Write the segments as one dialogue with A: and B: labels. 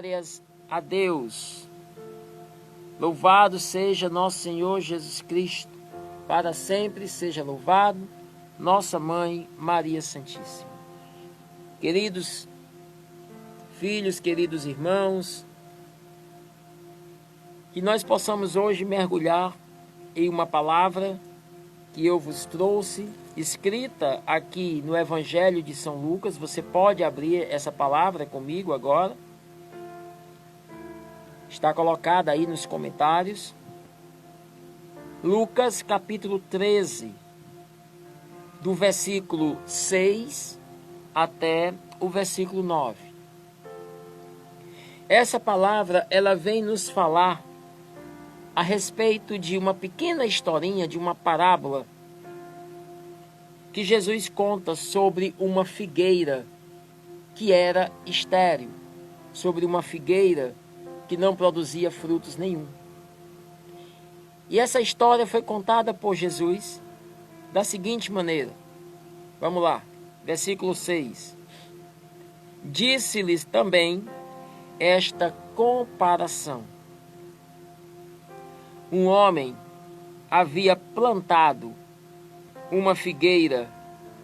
A: Glórias a Deus. Louvado seja nosso Senhor Jesus Cristo. Para sempre seja louvado nossa Mãe Maria Santíssima. Queridos filhos, queridos irmãos, que nós possamos hoje mergulhar em uma palavra que eu vos trouxe, escrita aqui no Evangelho de São Lucas. Você pode abrir essa palavra comigo agora. Está colocada aí nos comentários. Lucas capítulo 13, do versículo 6 até o versículo 9. Essa palavra, ela vem nos falar a respeito de uma pequena historinha, de uma parábola que Jesus conta sobre uma figueira que era estéril, sobre uma figueira que não produzia frutos nenhum. E essa história foi contada por Jesus da seguinte maneira. Vamos lá, versículo 6. Disse-lhes também esta comparação. Um homem havia plantado uma figueira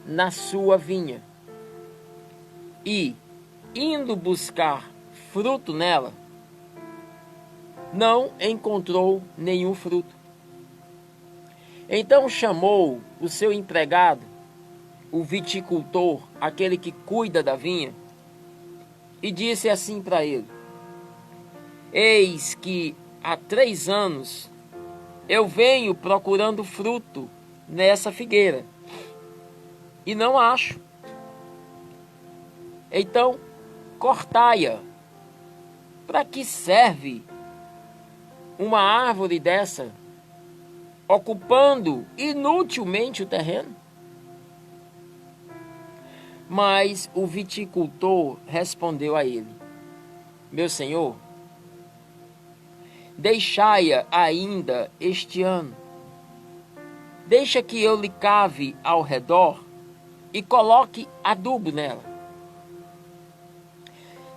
A: na sua vinha e, indo buscar fruto nela, não encontrou nenhum fruto. Então chamou o seu empregado, o viticultor, aquele que cuida da vinha, e disse assim para ele: eis que há 3 anos eu venho procurando fruto nessa figueira e não acho. Então cortai-a. Para que serve uma árvore dessa, ocupando inutilmente o terreno? Mas o viticultor respondeu a ele: meu senhor, deixai-a ainda este ano. Deixa que eu lhe cave ao redor e coloque adubo nela.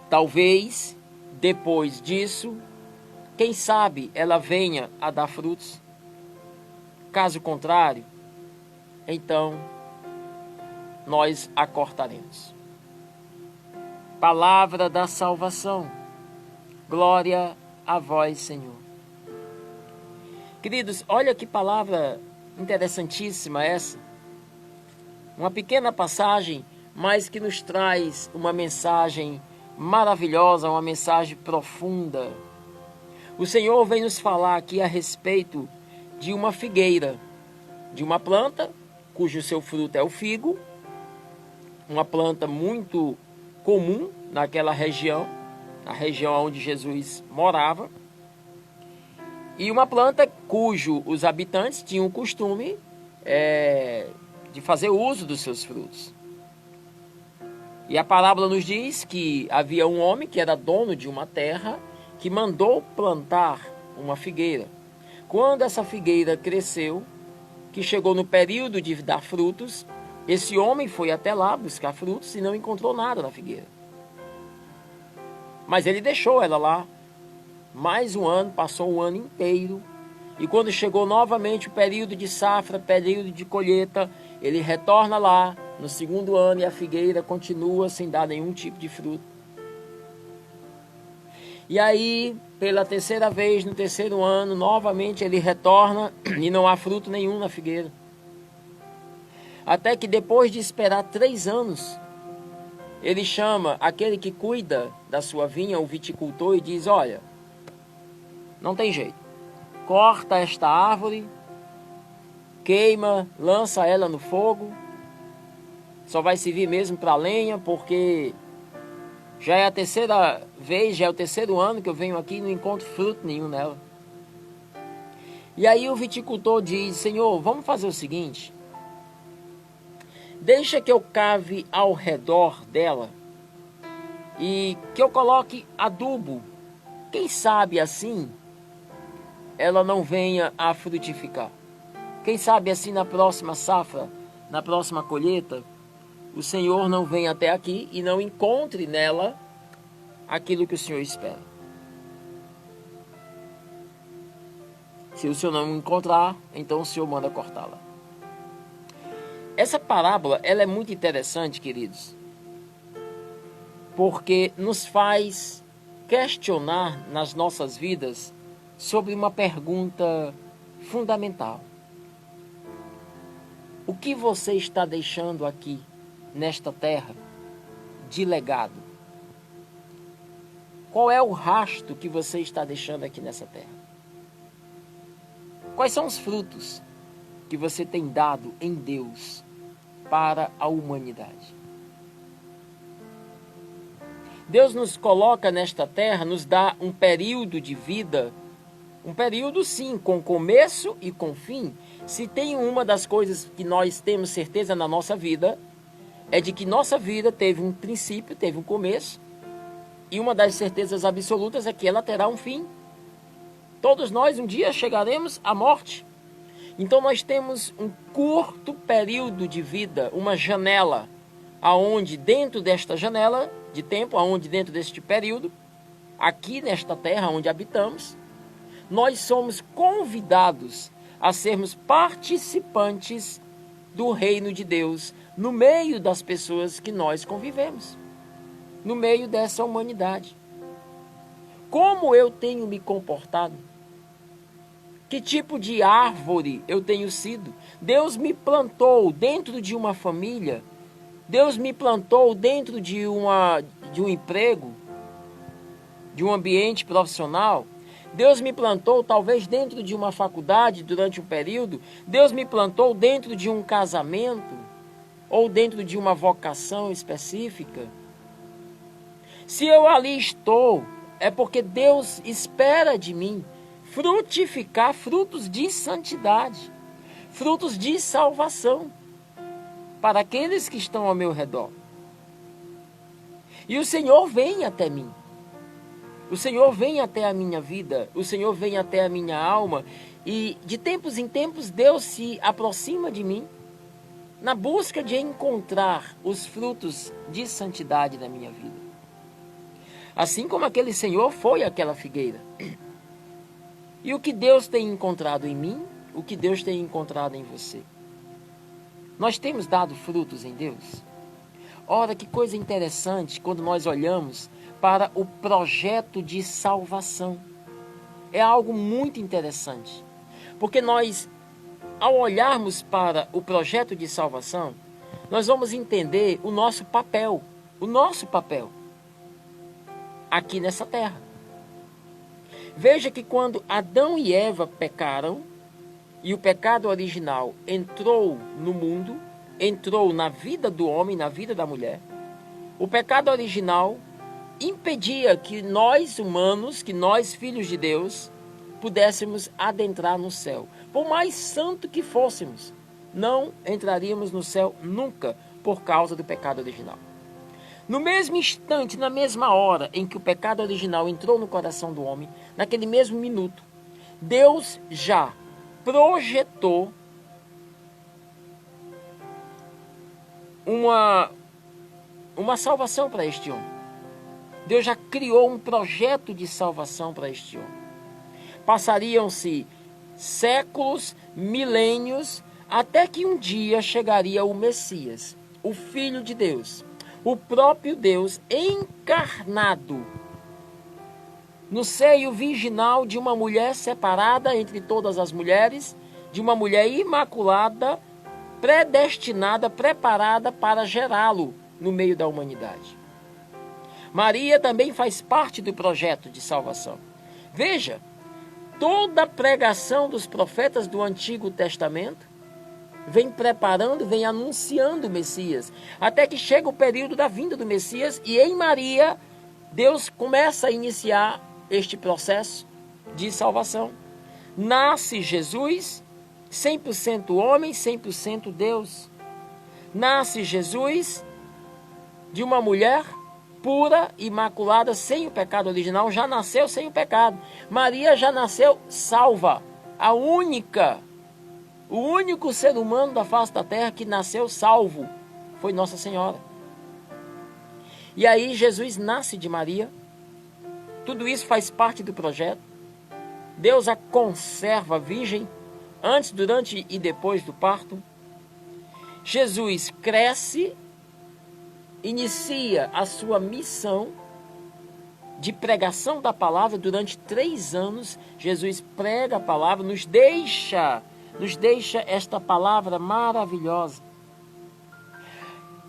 A: Talvez, depois disso, quem sabe ela venha a dar frutos. Caso contrário, então nós a cortaremos. Palavra da salvação. Glória a vós, Senhor. Queridos, olha que palavra interessantíssima essa. Uma pequena passagem, mas que nos traz uma mensagem maravilhosa, uma mensagem profunda. O Senhor vem nos falar aqui a respeito de uma figueira, de uma planta cujo seu fruto é o figo, uma planta muito comum naquela região, na região onde Jesus morava, e uma planta cujo os habitantes tinham o costume de fazer uso dos seus frutos. E a parábola nos diz que havia um homem que era dono de uma terra que mandou plantar uma figueira. Quando essa figueira cresceu, que chegou no período de dar frutos, esse homem foi até lá buscar frutos e não encontrou nada na figueira. Mas ele deixou ela lá. Mais um ano, passou o ano inteiro. E quando chegou novamente o período de safra, período de colheita, ele retorna lá no segundo ano e a figueira continua sem dar nenhum tipo de fruto. E aí, pela terceira vez, no terceiro ano, novamente ele retorna e não há fruto nenhum na figueira. Até que depois de esperar 3 anos, ele chama aquele que cuida da sua vinha, o viticultor, e diz: olha, não tem jeito. Corta esta árvore, queima, lança ela no fogo. Só vai servir mesmo para lenha, porque já é a terceira vez, já é o terceiro ano que eu venho aqui e não encontro fruto nenhum nela. E aí o viticultor diz: Senhor, vamos fazer o seguinte. Deixa que eu cave ao redor dela e que eu coloque adubo. Quem sabe assim ela não venha a frutificar. Quem sabe assim na próxima safra, na próxima colheita, o Senhor não venha até aqui e não encontre nela aquilo que o Senhor espera. Se o Senhor não encontrar, então o Senhor manda cortá-la. Essa parábola, ela é muito interessante, queridos, porque nos faz questionar nas nossas vidas sobre uma pergunta fundamental. O que você está deixando aqui, nesta terra, de legado? Qual é o rastro que você está deixando aqui nessa terra? Quais são os frutos que você tem dado em Deus para a humanidade? Deus nos coloca nesta terra, nos dá um período de vida, um período sim, com começo e com fim. Se tem uma das coisas que nós temos certeza na nossa vida, é de que nossa vida teve um princípio, teve um começo, e uma das certezas absolutas é que ela terá um fim. Todos nós um dia chegaremos à morte. Então nós temos um curto período de vida, uma janela, aonde dentro desta janela de tempo, aonde dentro deste período, aqui nesta terra onde habitamos, nós somos convidados a sermos participantes do reino de Deus, no meio das pessoas que nós convivemos, no meio dessa humanidade. Como eu tenho me comportado? Que tipo de árvore eu tenho sido? Deus me plantou dentro de uma família, Deus me plantou dentro de um emprego, de um ambiente profissional. Deus me plantou talvez dentro de uma faculdade durante um período. Deus me plantou dentro de um casamento ou dentro de uma vocação específica. Se eu ali estou, é porque Deus espera de mim frutificar frutos de santidade, frutos de salvação para aqueles que estão ao meu redor. E o Senhor vem até mim. O Senhor vem até a minha vida, o Senhor vem até a minha alma, e de tempos em tempos Deus se aproxima de mim na busca de encontrar os frutos de santidade na minha vida. Assim como aquele Senhor foi àquela figueira. E o que Deus tem encontrado em mim, o que Deus tem encontrado em você? Nós temos dado frutos em Deus? Ora, que coisa interessante quando nós olhamos para o projeto de salvação. É algo muito interessante, porque nós, ao olharmos para o projeto de salvação, nós vamos entender o nosso papel aqui nessa terra. Veja que quando Adão e Eva pecaram, e o pecado original entrou no mundo, entrou na vida do homem, na vida da mulher, o pecado original impedia que nós humanos, que nós filhos de Deus, pudéssemos adentrar no céu. Por mais santo que fôssemos, não entraríamos no céu nunca por causa do pecado original. No mesmo instante, na mesma hora em que o pecado original entrou no coração do homem, naquele mesmo minuto, Deus já projetou uma salvação para este homem. Deus já criou um projeto de salvação para este homem. Passariam-se séculos, milênios, até que um dia chegaria o Messias, o Filho de Deus, o próprio Deus encarnado no seio virginal de uma mulher separada entre todas as mulheres, de uma mulher imaculada, predestinada, preparada para gerá-lo no meio da humanidade. Maria também faz parte do projeto de salvação. Veja, toda a pregação dos profetas do Antigo Testamento vem preparando, vem anunciando o Messias, até que chega o período da vinda do Messias, e em Maria, Deus começa a iniciar este processo de salvação. Nasce Jesus, 100% homem, 100% Deus. Nasce Jesus de uma mulher pura, imaculada, sem o pecado original, já nasceu sem o pecado. Maria já nasceu salva, o único ser humano da face da terra que nasceu salvo foi Nossa Senhora. E aí Jesus nasce de Maria, Tudo isso faz parte do projeto. Deus a conserva virgem antes, durante e depois do parto. Jesus cresce, inicia a sua missão de pregação da palavra durante 3 anos. Jesus prega a palavra, nos deixa esta palavra maravilhosa.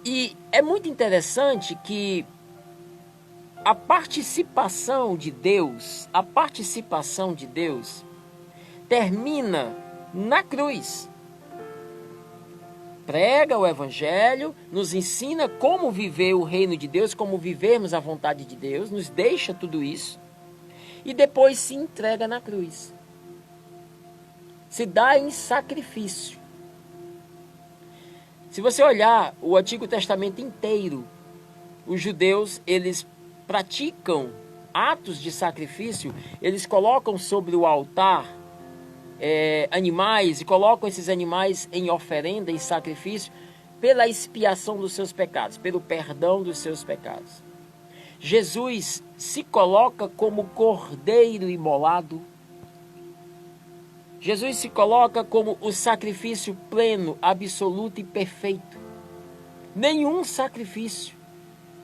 A: E é muito interessante que a participação de Deus termina na cruz. Prega o Evangelho, nos ensina como viver o reino de Deus, como vivermos a vontade de Deus, nos deixa tudo isso e depois se entrega na cruz. Se dá em sacrifício. Se você olhar o Antigo Testamento inteiro, os judeus, eles praticam atos de sacrifício, eles colocam sobre o altar animais e colocam esses animais em oferenda, em sacrifício, pela expiação dos seus pecados, pelo perdão dos seus pecados. Jesus se coloca como cordeiro imolado. Jesus se coloca como o sacrifício pleno, absoluto e perfeito. Nenhum sacrifício,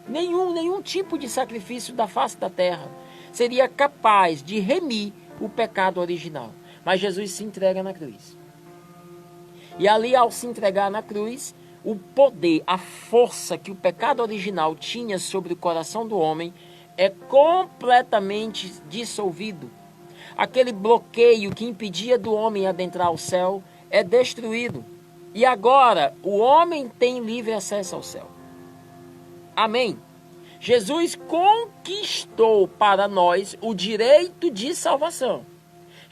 A: nenhum tipo de sacrifício da face da terra seria capaz de remir o pecado original. Mas Jesus se entrega na cruz. E ali, ao se entregar na cruz, o poder, a força que o pecado original tinha sobre o coração do homem é completamente dissolvido. Aquele bloqueio que impedia do homem adentrar o céu é destruído. E agora o homem tem livre acesso ao céu. Amém. Jesus conquistou para nós o direito de salvação.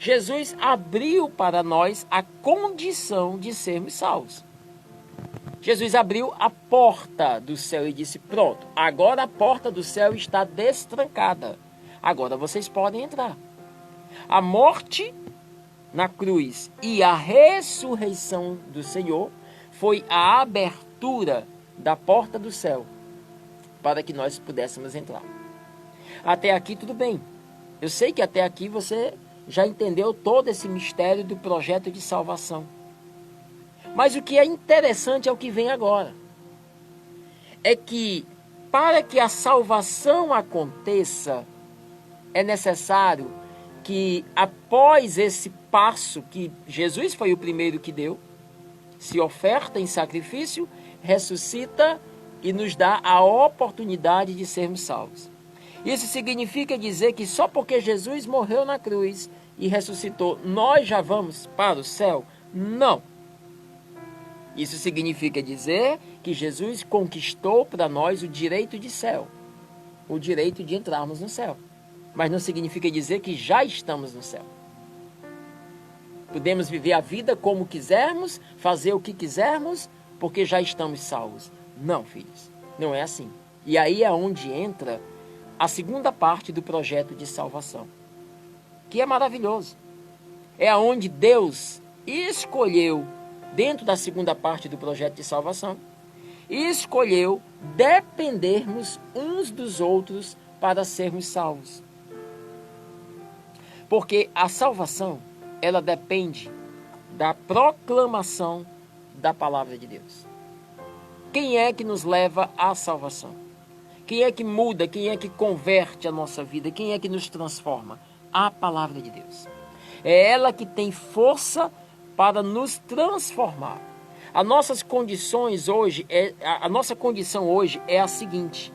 A: Jesus abriu para nós a condição de sermos salvos. Jesus abriu a porta do céu e disse: pronto, agora a porta do céu está destrancada. Agora vocês podem entrar. A morte na cruz e a ressurreição do Senhor foi a abertura da porta do céu para que nós pudéssemos entrar. Até aqui tudo bem. Eu sei que até aqui você já entendeu todo esse mistério do projeto de salvação. Mas o que é interessante é o que vem agora. É que para que a salvação aconteça, é necessário que após esse passo que Jesus foi o primeiro que deu, se oferta em sacrifício, ressuscita e nos dá a oportunidade de sermos salvos. Isso significa dizer que só porque Jesus morreu na cruz e ressuscitou, nós já vamos para o céu? Não. Isso significa dizer que Jesus conquistou para nós o direito de céu, o direito de entrarmos no céu. Mas não significa dizer que já estamos no céu. Podemos viver a vida como quisermos, fazer o que quisermos, porque já estamos salvos. Não, filhos, não é assim. E aí é onde entra a segunda parte do projeto de salvação, que é maravilhoso. É onde Deus escolheu, dentro da segunda parte do projeto de salvação, escolheu dependermos uns dos outros para sermos salvos. Porque a salvação, ela depende da proclamação da palavra de Deus. Quem é que nos leva à salvação? Quem é que muda? Quem é que converte a nossa vida? Quem é que nos transforma? A palavra de Deus. É ela que tem força para nos transformar. A nossa condição hoje é a seguinte: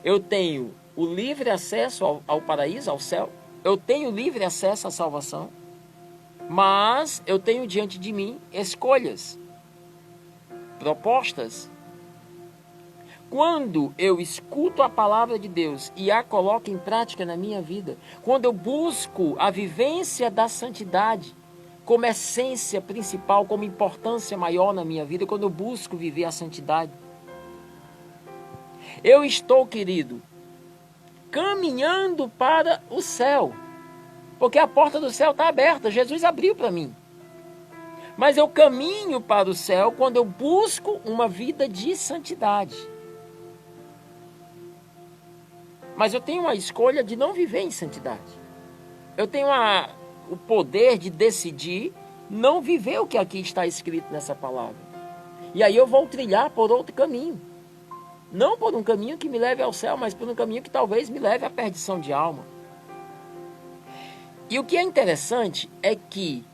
A: eu tenho o livre acesso ao paraíso, ao céu. Eu tenho livre acesso à salvação. Mas eu tenho diante de mim escolhas, propostas. Quando eu escuto a palavra de Deus e a coloco em prática na minha vida, quando eu busco a vivência da santidade como essência principal, como importância maior na minha vida, quando eu busco viver a santidade, eu estou, querido, caminhando para o céu, porque a porta do céu está aberta, Jesus abriu para mim. Mas eu caminho para o céu quando eu busco uma vida de santidade. Mas eu tenho a escolha de não viver em santidade. Eu tenho o poder de decidir não viver o que aqui está escrito nessa palavra. E aí eu vou trilhar por outro caminho. Não por um caminho que me leve ao céu, mas por um caminho que talvez me leve à perdição de alma. E o que é interessante é que,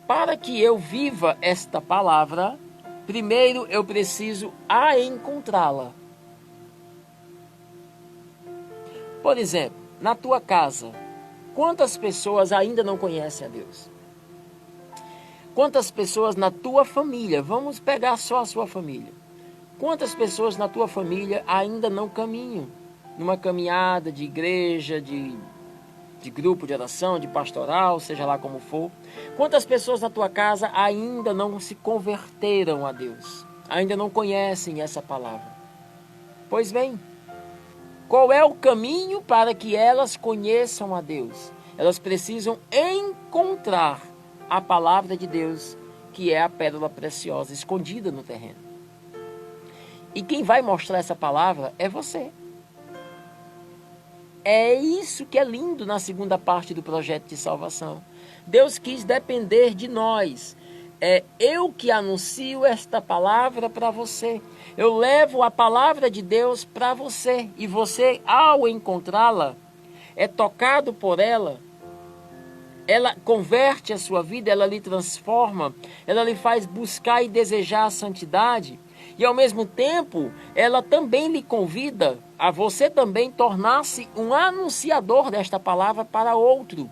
A: para que eu viva esta palavra, primeiro eu preciso encontrá-la. Por exemplo, na tua casa, quantas pessoas ainda não conhecem a Deus? Quantas pessoas na tua família, vamos pegar só a sua família. Quantas pessoas na tua família ainda não caminham numa caminhada de igreja, de grupo de oração, de pastoral, seja lá como for? Quantas pessoas na tua casa ainda não se converteram a Deus? Ainda não conhecem essa palavra? Pois bem, qual é o caminho para que elas conheçam a Deus? Elas precisam encontrar a palavra de Deus, que é a pérola preciosa escondida no terreno. E quem vai mostrar essa palavra é você. É isso que é lindo na segunda parte do projeto de salvação. Deus quis depender de nós. É eu que anuncio esta palavra para você. Eu levo a palavra de Deus para você. E você, ao encontrá-la, é tocado por ela. Ela converte a sua vida, ela lhe transforma, ela lhe faz buscar e desejar a santidade. E ao mesmo tempo, ela também lhe convida a você também tornar-se um anunciador desta palavra para outro.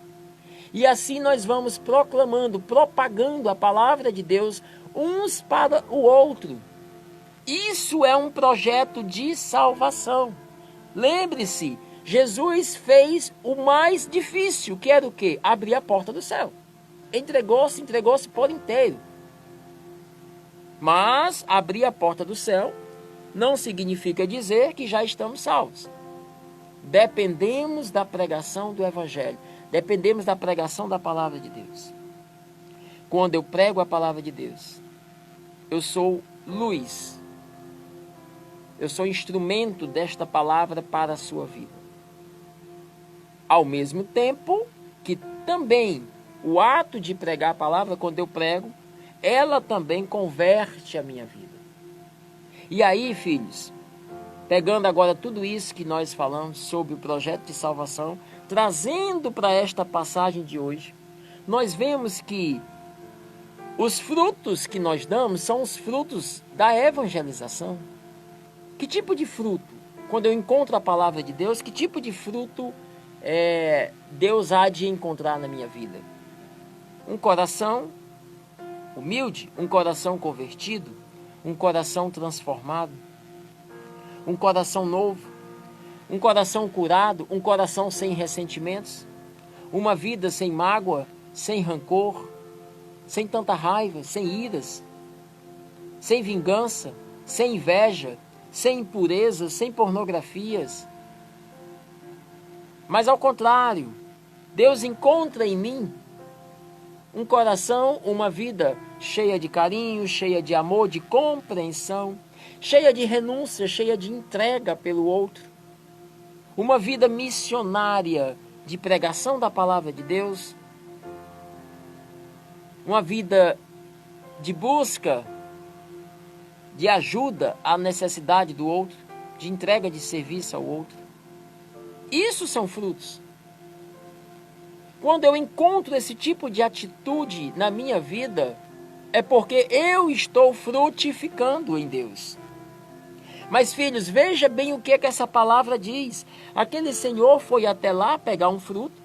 A: E assim nós vamos proclamando, propagando a palavra de Deus uns para o outro. Isso é um projeto de salvação. Lembre-se, Jesus fez o mais difícil, que era o quê? Abrir a porta do céu. Entregou-se por inteiro. Mas abrir a porta do céu não significa dizer que já estamos salvos. Dependemos da pregação do Evangelho. Dependemos da pregação da palavra de Deus. Quando eu prego a palavra de Deus, eu sou luz. Eu sou instrumento desta palavra para a sua vida. Ao mesmo tempo que também o ato de pregar a palavra, quando eu prego, ela também converte a minha vida. E aí, filhos, pegando agora tudo isso que nós falamos sobre o projeto de salvação, trazendo para esta passagem de hoje, nós vemos que os frutos que nós damos são os frutos da evangelização. Que tipo de fruto? Quando eu encontro a palavra de Deus, que tipo de fruto Deus há de encontrar na minha vida? Um coração humilde, um coração convertido, um coração transformado, um coração novo, um coração curado, um coração sem ressentimentos, uma vida sem mágoa, sem rancor, sem tanta raiva, sem iras, sem vingança, sem inveja, sem impurezas, sem pornografias. Mas ao contrário, Deus encontra em mim um coração, uma vida cheia de carinho, cheia de amor, de compreensão, cheia de renúncia, cheia de entrega pelo outro. Uma vida missionária de pregação da palavra de Deus. Uma vida de busca, de ajuda à necessidade do outro, de entrega de serviço ao outro. Isso são frutos. Quando eu encontro esse tipo de atitude na minha vida, é porque eu estou frutificando em Deus. Mas, filhos, veja bem o que é que essa palavra diz. Aquele senhor foi até lá pegar um fruto,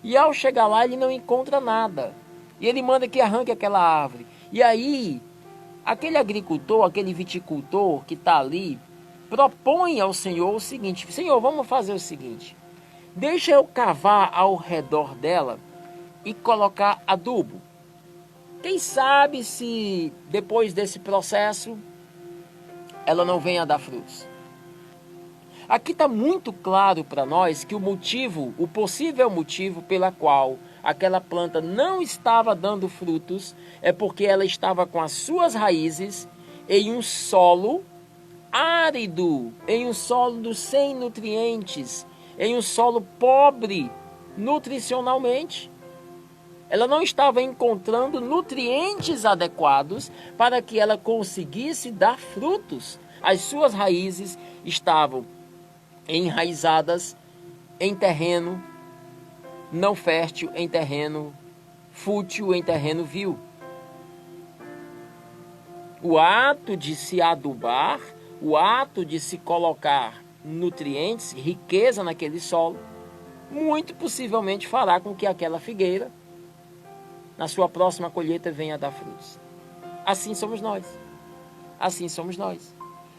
A: e ao chegar lá ele não encontra nada. E ele manda que arranque aquela árvore. E aí, aquele agricultor, aquele viticultor que está ali, propõe ao Senhor o seguinte: Senhor, vamos fazer o seguinte, deixa eu cavar ao redor dela e colocar adubo. Quem sabe se depois desse processo ela não venha a dar frutos. Aqui está muito claro para nós que o possível motivo pela qual aquela planta não estava dando frutos é porque ela estava com as suas raízes em um solo árido, em um solo sem nutrientes, em um solo pobre nutricionalmente. Ela não estava encontrando nutrientes adequados para que ela conseguisse dar frutos. As suas raízes estavam enraizadas em terreno não fértil, em terreno fútil, em terreno vil. O ato de se adubar, o ato de se colocar nutrientes, riqueza naquele solo, muito possivelmente fará com que aquela figueira, na sua próxima colheita, venha a dar frutos. Assim somos nós. Assim somos nós.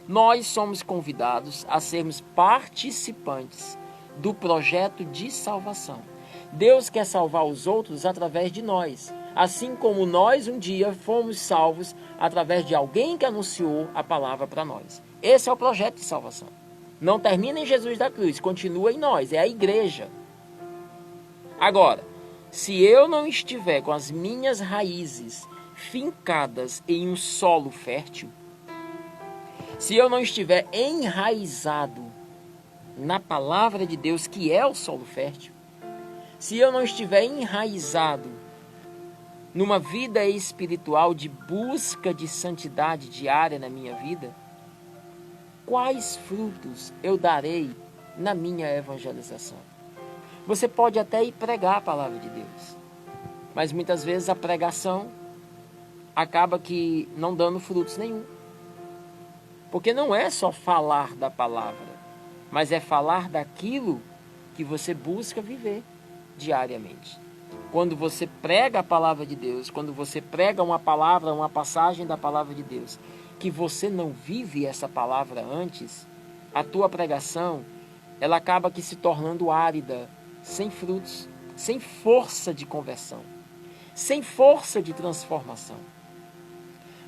A: Nós somos convidados a sermos participantes do projeto de salvação. Deus quer salvar os outros através de nós, assim como nós um dia fomos salvos através de alguém que anunciou a palavra para nós. Esse é o projeto de salvação. Não termina em Jesus da cruz, continua em nós, é a igreja. Agora, se eu não estiver com as minhas raízes fincadas em um solo fértil, se eu não estiver enraizado na palavra de Deus, que é o solo fértil, se eu não estiver enraizado numa vida espiritual de busca de santidade diária na minha vida, quais frutos eu darei na minha evangelização? Você pode até ir pregar a palavra de Deus, mas muitas vezes a pregação acaba que não dando frutos nenhum. Porque não é só falar da palavra, mas é falar daquilo que você busca viver diariamente. Quando você prega a palavra de Deus, quando você prega uma palavra, uma passagem da palavra de Deus, que você não vive essa palavra antes, a tua pregação, ela acaba que se tornando árida, sem frutos, sem força de conversão, sem força de transformação.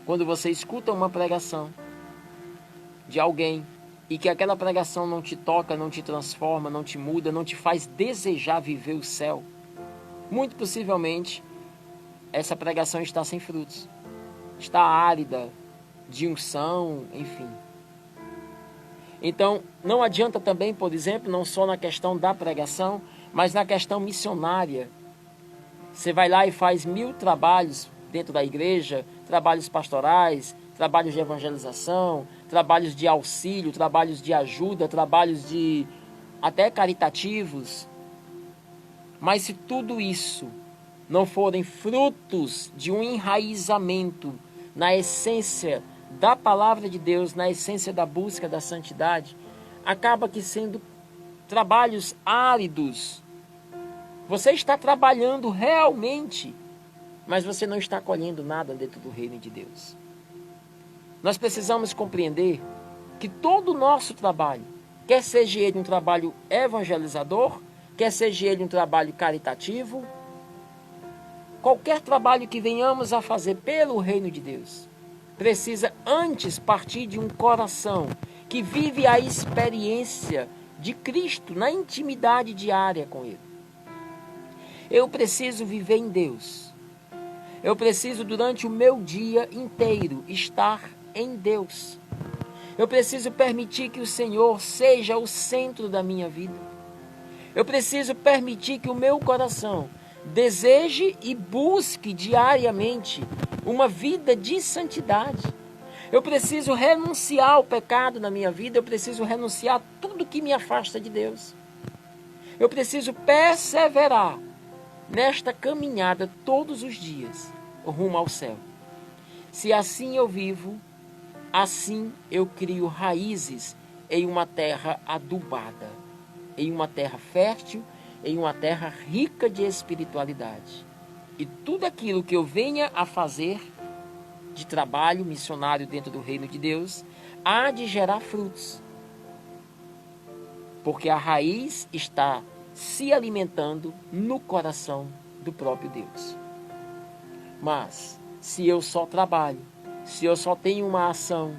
A: Quando você escuta uma pregação de alguém e que aquela pregação não te toca, não te transforma, não te muda, não te faz desejar viver o céu, muito possivelmente essa pregação está sem frutos, está árida de unção, enfim. Então, não adianta também, por exemplo, não só na questão da pregação, mas na questão missionária. Você vai lá e faz 1000 trabalhos dentro da igreja, trabalhos pastorais, trabalhos de evangelização, trabalhos de auxílio, trabalhos de ajuda, trabalhos de até caritativos. Mas se tudo isso não forem frutos de um enraizamento na essência da palavra de Deus, na essência da busca da santidade, acaba que sendo trabalhos áridos. Você está trabalhando realmente, mas você não está colhendo nada dentro do reino de Deus. Nós precisamos compreender que todo o nosso trabalho, quer seja ele um trabalho evangelizador, quer seja ele um trabalho caritativo, qualquer trabalho que venhamos a fazer pelo reino de Deus, precisa antes partir de um coração que vive a experiência de Cristo na intimidade diária com Ele. Eu preciso viver em Deus. Eu preciso, durante o meu dia inteiro, estar em Deus. Eu preciso permitir que o Senhor seja o centro da minha vida. Eu preciso permitir que o meu coração deseje e busque diariamente uma vida de santidade. Eu preciso renunciar ao pecado na minha vida. Eu preciso renunciar a tudo que me afasta de Deus. Eu preciso perseverar nesta caminhada todos os dias rumo ao céu. Se assim eu vivo, assim eu crio raízes em uma terra adubada, em uma terra fértil, em uma terra rica de espiritualidade. E tudo aquilo que eu venha a fazer de trabalho missionário dentro do reino de Deus, há de gerar frutos. Porque a raiz está se alimentando no coração do próprio Deus. Mas, se eu só trabalho, se eu só tenho uma ação,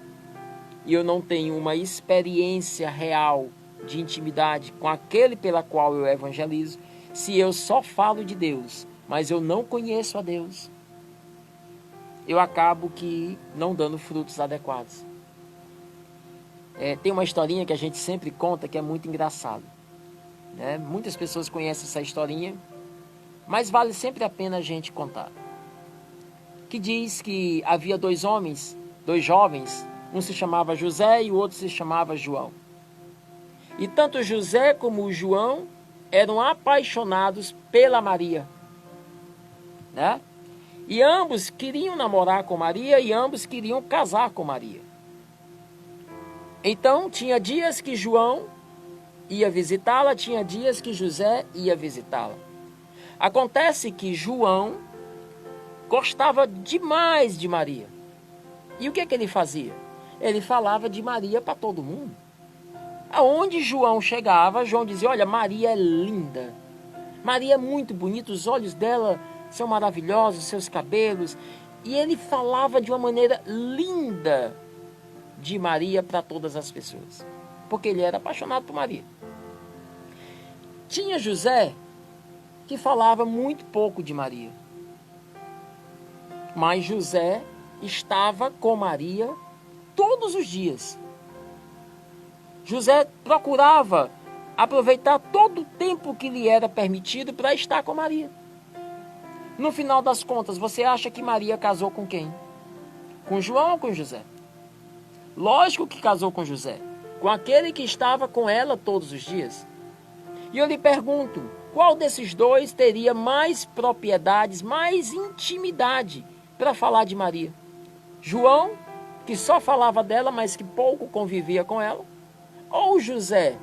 A: e eu não tenho uma experiência real de intimidade com aquele pela qual eu evangelizo, se eu só falo de Deus, mas eu não conheço a Deus, eu acabo que não dando frutos adequados. Tem uma historinha que a gente sempre conta que é muito engraçado. né? Muitas pessoas conhecem essa historinha, mas vale sempre a pena a gente contar. Que diz que havia dois jovens, um se chamava José e o outro se chamava João. E tanto José como o João eram apaixonados pela Maria, né? E ambos queriam namorar com Maria e ambos queriam casar com Maria. Então, tinha dias que João ia visitá-la, tinha dias que José ia visitá-la. Acontece que João gostava demais de Maria. E o que é que ele fazia? Ele falava de Maria para todo mundo. Aonde João chegava, João dizia: olha, Maria é linda. Maria é muito bonita, os olhos dela são maravilhosos, seus cabelos. E ele falava de uma maneira linda de Maria para todas as pessoas. Porque ele era apaixonado por Maria. Tinha José que falava muito pouco de Maria. Mas José estava com Maria todos os dias. José procurava aproveitar todo o tempo que lhe era permitido para estar com Maria. No final das contas, você acha que Maria casou com quem? Com João ou com José? Lógico que casou com José, com aquele que estava com ela todos os dias. E eu lhe pergunto, qual desses dois teria mais propriedades, mais intimidade para falar de Maria? João, que só falava dela, mas que pouco convivia com ela? Ou José,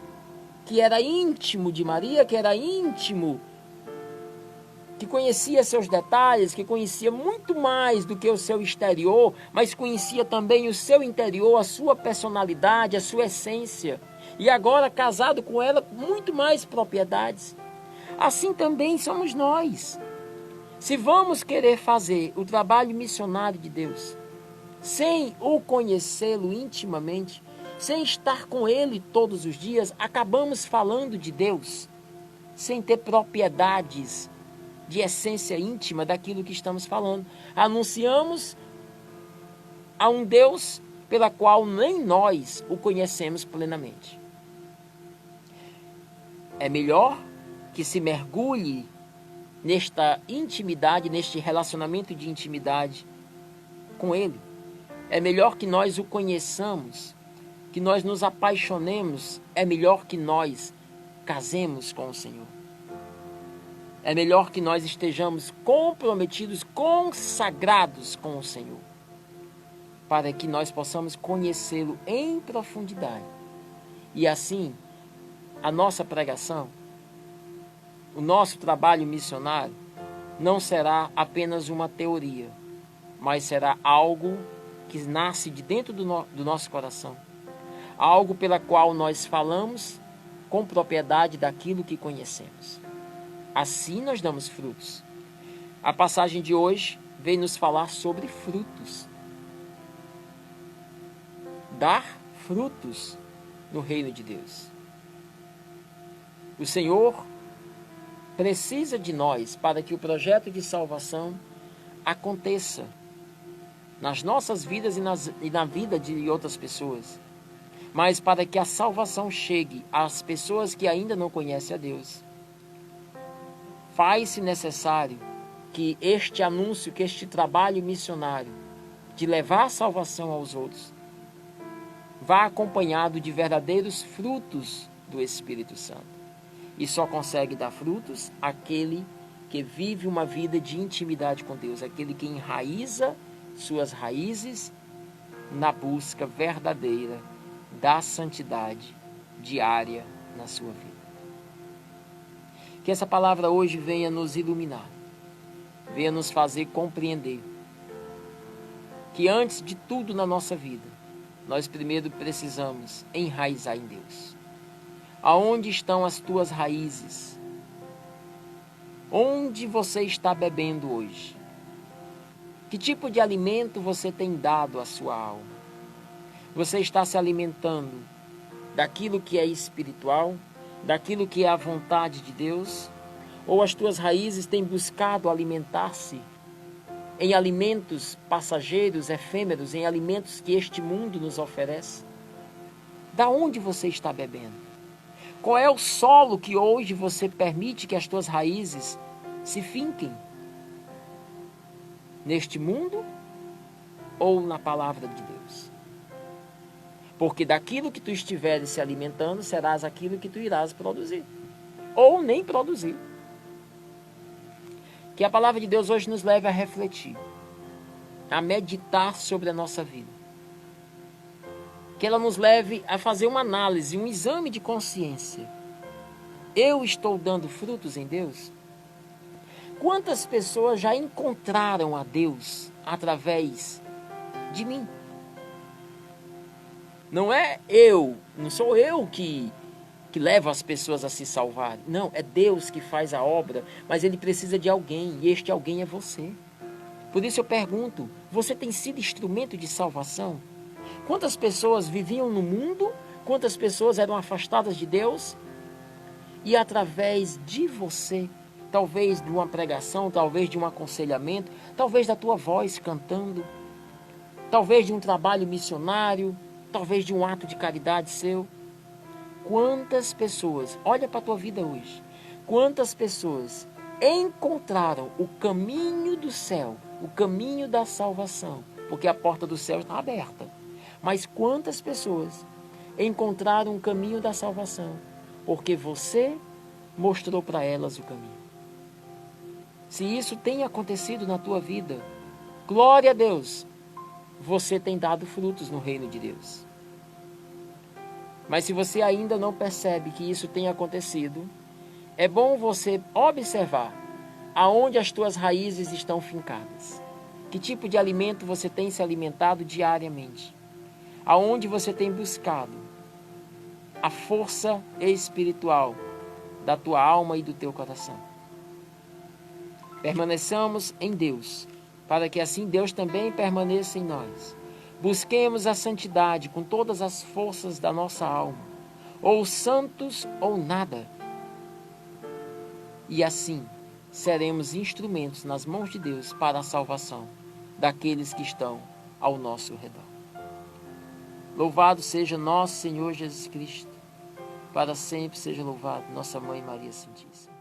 A: que era íntimo de Maria, que era íntimo, que conhecia seus detalhes, que conhecia muito mais do que o seu exterior, mas conhecia também o seu interior, a sua personalidade, a sua essência. E agora, casado com ela, muito mais propriedades. Assim também somos nós. Se vamos querer fazer o trabalho missionário de Deus, sem o conhecê-lo intimamente, sem estar com ele todos os dias, acabamos falando de Deus, sem ter propriedades de essência íntima daquilo que estamos falando. Anunciamos a um Deus pela qual nem nós o conhecemos plenamente. É melhor que se mergulhe nesta intimidade, neste relacionamento de intimidade com Ele. É melhor que nós o conheçamos, que nós nos apaixonemos. É melhor que nós casemos com o Senhor. É melhor que nós estejamos comprometidos, consagrados com o Senhor, para que nós possamos conhecê-lo em profundidade. E assim, a nossa pregação, o nosso trabalho missionário, não será apenas uma teoria, mas será algo que nasce de dentro do nosso coração. Algo pela qual nós falamos com propriedade daquilo que conhecemos. Assim nós damos frutos. A passagem de hoje vem nos falar sobre frutos. Dar frutos no reino de Deus. O Senhor precisa de nós para que o projeto de salvação aconteça nas nossas vidas e na vida de outras pessoas. Mas para que a salvação chegue às pessoas que ainda não conhecem a Deus, faz-se necessário que este anúncio, que este trabalho missionário de levar a salvação aos outros, vá acompanhado de verdadeiros frutos do Espírito Santo. E só consegue dar frutos aquele que vive uma vida de intimidade com Deus, aquele que enraiza suas raízes na busca verdadeira da santidade diária na sua vida. Que essa palavra hoje venha nos iluminar, venha nos fazer compreender que antes de tudo na nossa vida, nós primeiro precisamos enraizar em Deus. Aonde estão as tuas raízes? Onde você está bebendo hoje? Que tipo de alimento você tem dado à sua alma? Você está se alimentando daquilo que é espiritual, daquilo que é a vontade de Deus? Ou as tuas raízes têm buscado alimentar-se em alimentos passageiros, efêmeros, em alimentos que este mundo nos oferece? Da onde você está bebendo? Qual é o solo que hoje você permite que as tuas raízes se finquem? Neste mundo ou na palavra de Deus? Porque daquilo que tu estiveres se alimentando, serás aquilo que tu irás produzir. Ou nem produzir. Que a palavra de Deus hoje nos leve a refletir, a meditar sobre a nossa vida. Que ela nos leve a fazer uma análise, um exame de consciência. Eu estou dando frutos em Deus? Quantas pessoas já encontraram a Deus através de mim? Não sou eu que levo as pessoas a se salvarem. Não, é Deus que faz a obra, mas Ele precisa de alguém, e este alguém é você. Por isso eu pergunto, você tem sido instrumento de salvação? Quantas pessoas viviam no mundo? Quantas pessoas eram afastadas de Deus? E através de você, talvez de uma pregação, talvez de um aconselhamento, talvez da tua voz cantando, talvez de um trabalho missionário, talvez de um ato de caridade seu. Quantas pessoas, olha para a tua vida hoje, quantas pessoas encontraram o caminho do céu, o caminho da salvação, porque a porta do céu está aberta. Mas quantas pessoas encontraram o caminho da salvação, porque você mostrou para elas o caminho. Se isso tem acontecido na tua vida, glória a Deus, você tem dado frutos no reino de Deus. Mas se você ainda não percebe que isso tem acontecido, é bom você observar aonde as tuas raízes estão fincadas. Que tipo de alimento você tem se alimentado diariamente? Aonde você tem buscado a força espiritual da tua alma e do teu coração. Permaneçamos em Deus, para que assim Deus também permaneça em nós. Busquemos a santidade com todas as forças da nossa alma, ou santos ou nada. E assim seremos instrumentos nas mãos de Deus para a salvação daqueles que estão ao nosso redor. Louvado seja nosso Senhor Jesus Cristo, para sempre seja louvado, nossa Mãe Maria Santíssima.